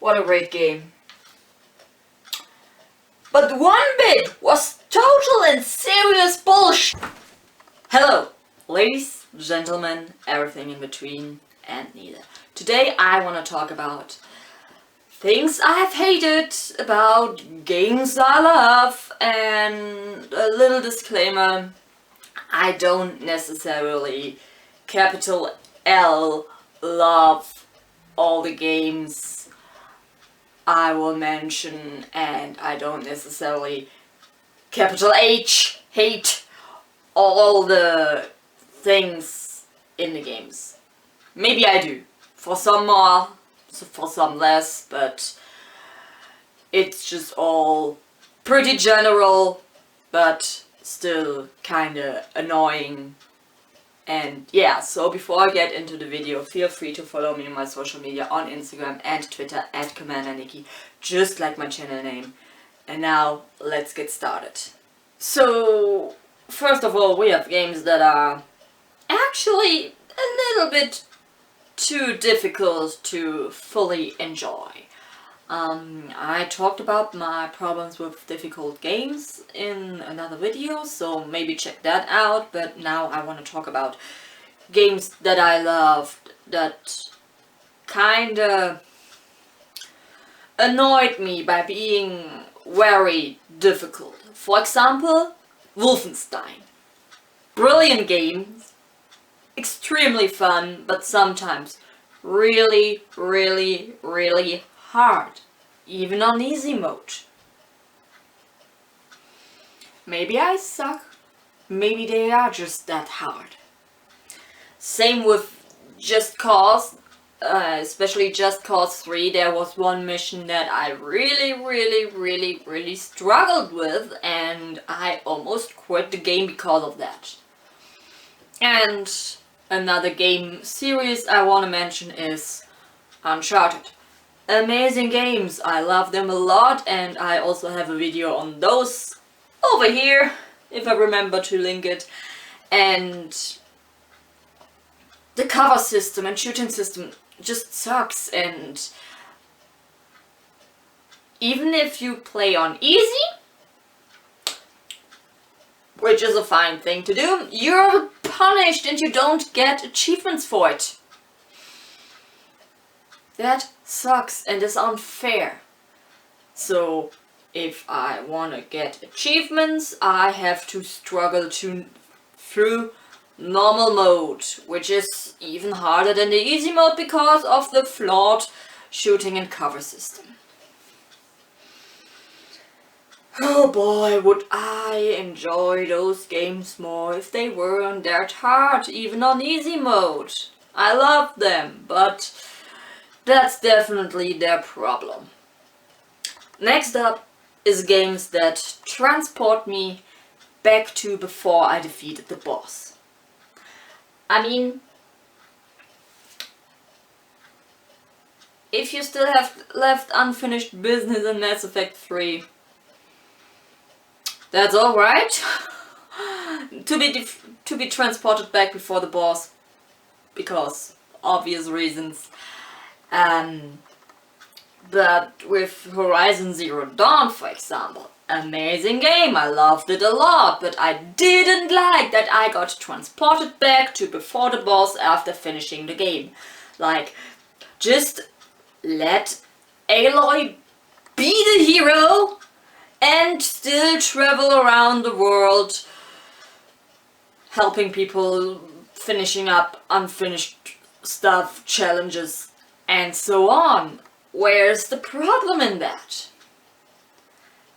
What a great game. But one bit was total and serious bullshit. Hello, ladies, gentlemen, everything in between and neither. Today I want to talk about things I've hated about games I love, and a little disclaimer, I don't necessarily capital L love all the games I will mention, and I don't necessarily capital H hate all the things in the games. Maybe I do. For some more, for some less, but it's just all pretty general, but still kinda annoying. And yeah, so before I get into the video, feel free to follow me on my social media on Instagram and Twitter at CommanderNici, just like my channel name. And now, let's get started. So, first of all, we have games that are actually a little bit too difficult to fully enjoy. I talked about my problems with difficult games in another video, so maybe check that out, but now I want to talk about games that I loved that kinda annoyed me by being very difficult. For example, Wolfenstein. Brilliant game, extremely fun, but sometimes really hard, even on easy mode. Maybe I suck, maybe they are just that hard. Same with Just Cause, especially Just Cause 3, there was one mission that I really struggled with, and I almost quit the game because of that. And another game series I want to mention is Uncharted. Amazing games, I love them a lot, and I also have a video on those over here, if I remember to link it. And the cover system and shooting system just sucks, and even if you play on easy, which is a fine thing to do, you're punished and you don't get achievements for it. That sucks and is unfair. So if I want to get achievements, I have to struggle through normal mode, which is even harder than the easy mode because of the flawed shooting and cover system. Oh boy, would I enjoy those games more if they weren't that hard, even on easy mode. I love them, but that's definitely their problem. Next up is games that transport me back to before I defeated the boss. I mean, if you still have left unfinished business in Mass Effect 3, that's alright. to be transported back before the boss, because obvious reasons. But with Horizon Zero Dawn, for example, amazing game, I loved it a lot, but I didn't like that I got transported back to before the boss after finishing the game. Like, just let Aloy be the hero and still travel around the world helping people, finishing up unfinished stuff, challenges, and so on. Where's the problem in that?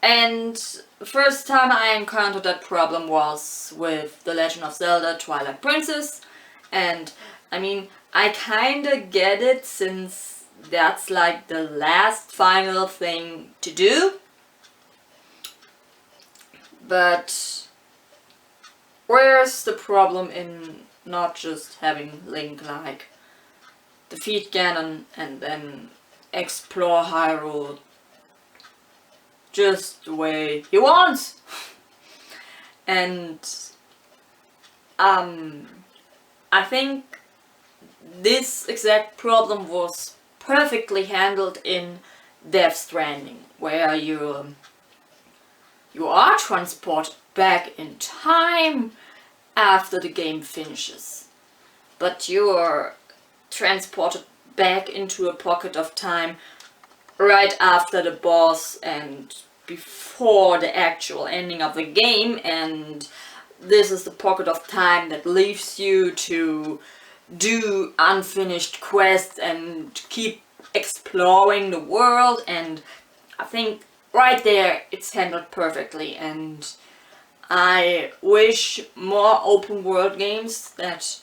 And the first time I encountered that problem was with The Legend of Zelda Twilight Princess, and I mean, I kinda get it since that's like the last final thing to do. But where's the problem in not just having Link like defeat Ganon and then explore Hyrule just the way he wants? And I think this exact problem was perfectly handled in Death Stranding, where you are transported back in time after the game finishes, but you're transported back into a pocket of time right after the boss and before the actual ending of the game, and this is the pocket of time that leaves you to do unfinished quests and keep exploring the world. And I think right there it's handled perfectly, and I wish more open world games that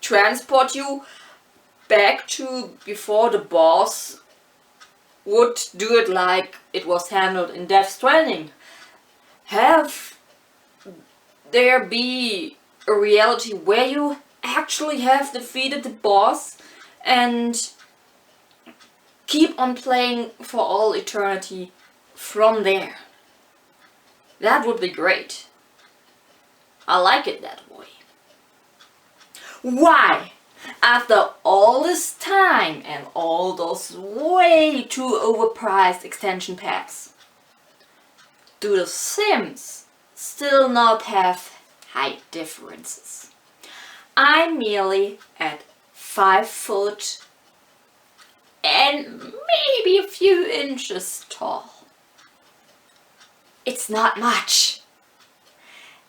transport you back to before the boss would do it like it was handled in Death Stranding. Have there be a reality where you actually have defeated the boss and keep on playing for all eternity from there. That would be great. I like it that way. Why? After all this time and all those way too overpriced extension packs, do the Sims still not have height differences? I'm merely at 5 foot and maybe a few inches tall. It's not much.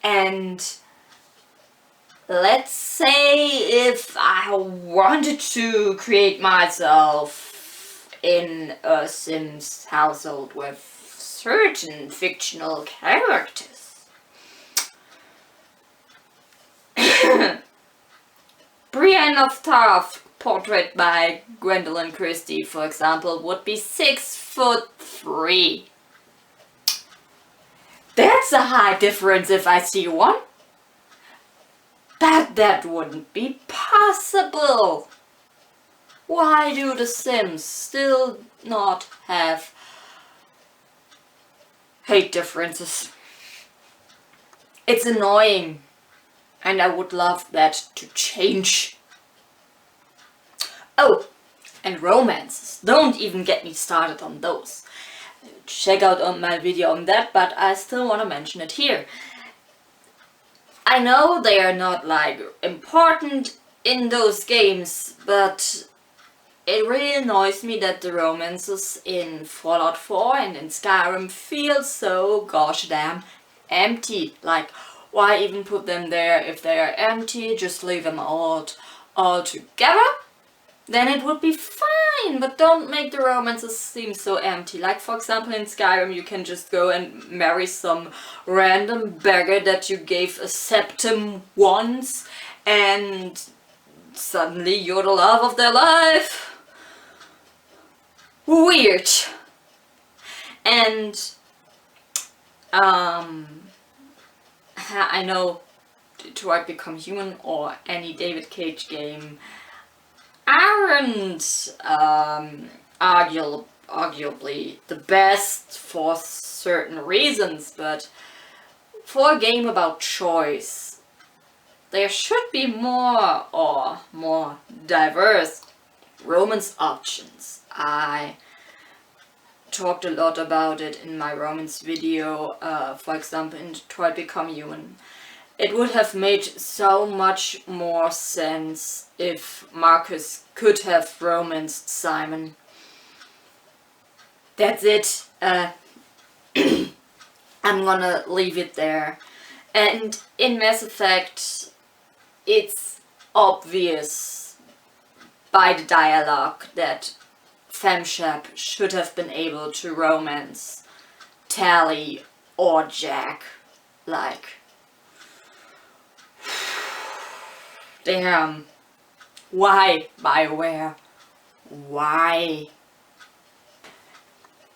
And let's say if I wanted to create myself in a Sims household with certain fictional characters. Brienne of Tarth, portrait by Gwendolyn Christie, for example, would be 6'3". That's a high difference if I see one. But that wouldn't be possible. Why do the Sims still not have height differences? It's annoying, and I would love that to change. Oh, and romances. Don't even get me started on those. Check out on my video on that, but I still want to mention it here. I know they are not like important in those games, but it really annoys me that the romances in Fallout 4 and in Skyrim feel so gosh damn empty. Like, why even put them there if they are empty? Just leave them all together. Then it would be fine, but don't make the romances seem so empty. Like, for example, in Skyrim you can just go and marry some random beggar that you gave a septum once, and suddenly you're the love of their life. Weird. And I know Detroit Become Human or any David Cage game aren't arguably the best for certain reasons, but for a game about choice, there should be more diverse romance options. I talked a lot about it in my romance video, for example in Detroit Become Human. It would have made so much more sense if Marcus could have romanced Simon. That's it. I'm gonna leave it there. And in Mass Effect, it's obvious by the dialogue that FemShep should have been able to romance Tali or Jack. Like, damn. Why, BioWare? Why?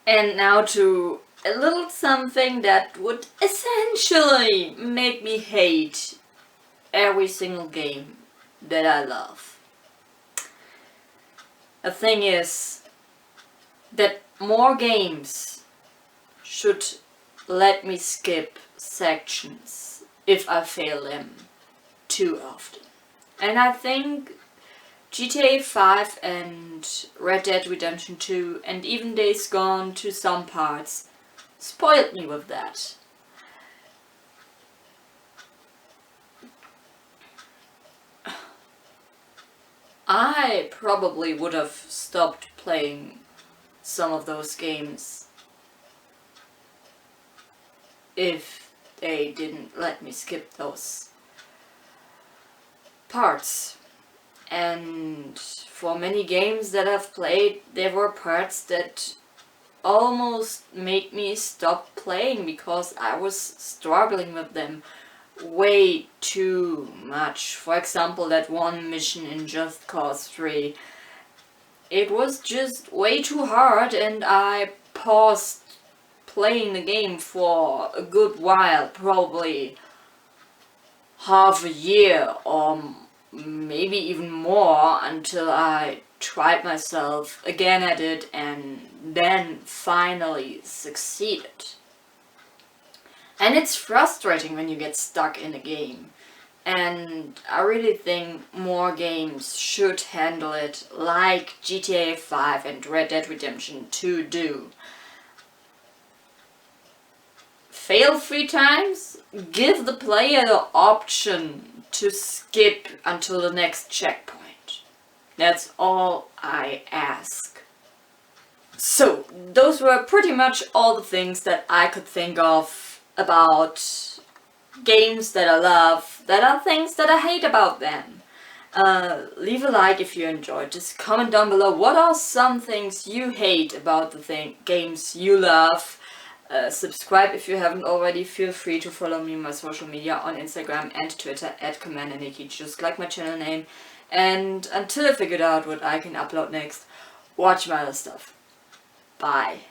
And now to a little something that would essentially make me hate every single game that I love. The thing is that more games should let me skip sections if I fail them too often. And I think GTA 5 and Red Dead Redemption 2 and even Days Gone to some parts spoiled me with that. I probably would have stopped playing some of those games if they didn't let me skip those parts. And for many games that I've played, there were parts that almost made me stop playing because I was struggling with them way too much. For example, that one mission in Just Cause 3. It was just way too hard and I paused playing the game for a good while, probably half a year or maybe even more, until I tried myself again at it and then finally succeeded. And it's frustrating when you get stuck in a game. And I really think more games should handle it like GTA 5 and Red Dead Redemption 2 do. Fail 3 times? Give the player the option to skip until the next checkpoint. That's all I ask. So, those were pretty much all the things that I could think of about games that I love, that are things that I hate about them. Leave a like if you enjoyed. Just comment down below what are some things you hate about the games you love. Subscribe if you haven't already. Feel free to follow me on my social media on Instagram and Twitter at CommanderNici, just like my channel name. And until I figured out what I can upload next, watch my other stuff. Bye.